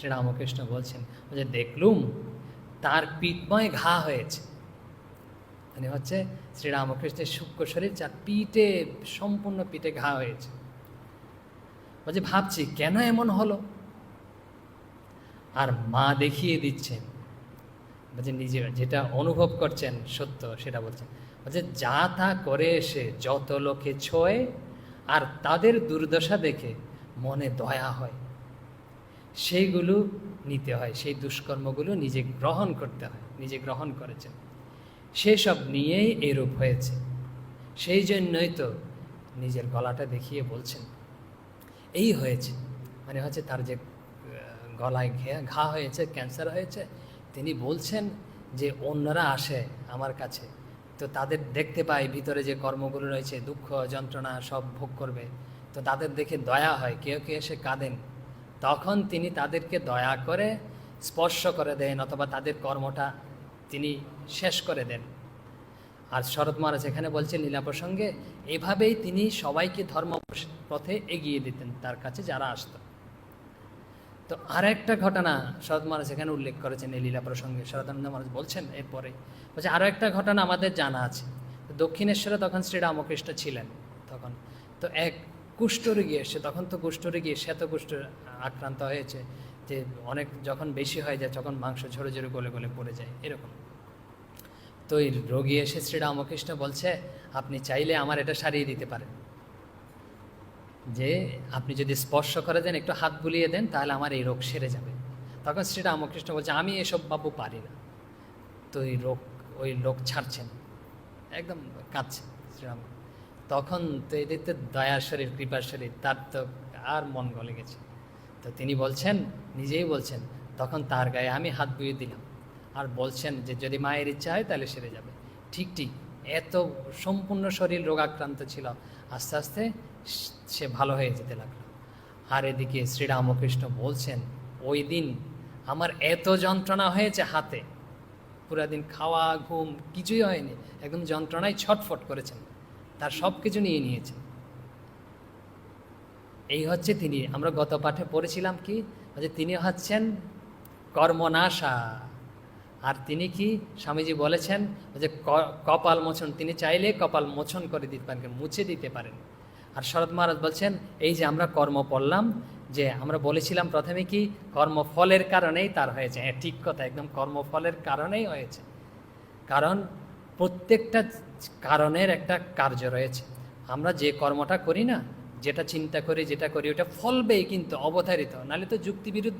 শ্রীরামকৃষ্ণ বলছেন যে দেখলুম তার পিঠময় ঘা হয়েছে, মানে হচ্ছে শ্রীরামকৃষ্ণের সূক্ষ্ম শরীর যার পিঠে, সম্পূর্ণ পিঠে ঘা হয়েছে। বলছে ভাবছি কেন এমন হলো, আর মা দেখিয়ে দিচ্ছেন, বলছে নিজে যেটা অনুভব করছেন সত্য সেটা বলছেন। বলছে যা তা করে এসে যত লোকে ছোঁয় আর তাদের দুর্দশা দেখে মনে দয়া হয়, সেইগুলো নিতে হয়, সেই দুষ্কর্মগুলো নিজে গ্রহণ করতে হয়, নিজে গ্রহণ করেছেন, সেসব নিয়েই এরূপ হয়েছে। সেই জন্যই তো নিজের গলাটা দেখিয়ে বলছেন এই হয়েছে, মানে হচ্ছে তার যে গলায় ঘা হয়েছে, ক্যান্সার হয়েছে, তিনি বলছেন যে অন্যরা আসে আমার কাছে, তো তাদের দেখতে পাই ভিতরে যে কর্মগুলো রয়েছে, দুঃখ যন্ত্রণা সব ভোগ করবে, তো তাদের দেখে দয়া হয়, কেউ কেউ এসে কাঁদেন, তখন তিনি তাদেরকে দয়া করে স্পর্শ করে দেন অথবা তাদের কর্মটা তিনি শেষ করে দেন। আর শরৎ মহারাজ এখানে বলছেন লীলা প্রসঙ্গে এভাবেই তিনি সবাইকে ধর্ম পথে এগিয়ে দিতেন তার কাছে যারা আসত। তো আর একটা ঘটনা শরৎ মহারাজ এখানে উল্লেখ করেছেন এই লীলা প্রসঙ্গে, শরদানন্দ মহারাজ বলছেন এরপরে, বলছে আরও একটা ঘটনা আমাদের জানা আছে। দক্ষিণেশ্বরে তখন শ্রীরামকৃষ্ণ ছিলেন তখন, তো এক কুষ্ঠরোগী এসে, তখন তো কুষ্ঠরোগী শ্বেতকুষ্ঠ আক্রান্ত হয়েছে, যে অনেক যখন বেশি হয়ে যায় তখন মাংস ঝরে ঝরে গলে গলে পড়ে যায় এরকম। তো এই রোগী এসে শ্রীরামকৃষ্ণ বলছে আপনি চাইলে আমার এটা সারিয়ে দিতে পারেন, যে আপনি যদি স্পর্শ করে দেন, একটু হাত বুলিয়ে দেন, তাহলে আমার এই রোগ সেরে যাবে। তখন শ্রীরামকৃষ্ণ বলছে আমি এসব বাবু পারি না। তো ওই লোক ছাড়ছেন, একদম কাঁদছে শ্রীরাম। তখন তো এদিকে দয়ার শরীর, কৃপার শরীর, তার তো আর মন গলে গেছে। তো তিনি বলছেন, নিজেই বলছেন, তখন তার গায়ে আমি হাত বুলিয়ে দিলাম, আর বলছেন যে যদি মায়ের ইচ্ছা হয় তাহলে সেরে যাবে। ঠিক ঠিক এত সম্পূর্ণ শরীর রোগাক্রান্ত ছিল, আস্তে আস্তে সে ভালো হয়ে যেতে লাগলো। আর এদিকে শ্রীরামকৃষ্ণ বলছেন ওই দিন আমার এত যন্ত্রণা হয়েছে হাতে, পুরা দিন খাওয়া ঘুম কিছুই হয়নি, একদম যন্ত্রণায় ছটফট করেছেন, তার সব কিছু নিয়ে নিয়েছেন। এই হচ্ছে তিনি, আমরা গত পাঠে পড়েছিলাম কি যে তিনি হচ্ছেন কর্মনাশা। আর তিনি কি স্বামীজি বলেছেন যে কপাল মোচন, তিনি চাইলে কপাল মোচন করে দিতে পারেন, মুছে দিতে পারেন। আর শরৎ মহারাজ বলছেন এই যে আমরা কর্ম পড়লাম, যে আমরা বলেছিলাম প্রথমে কি কর্মফলের কারণেই তার হয়েছে, হ্যাঁ ঠিক কথা, একদম কর্মফলের কারণেই হয়েছে। কারণ প্রত্যেকটা কারণের একটা কার্য রয়েছে। আমরা যে কর্মটা করি না, যেটা চিন্তা করি, যেটা করি, ওটা ফলবেই কিন্তু অবধারিত, নাহলে তো যুক্তিবিরুদ্ধ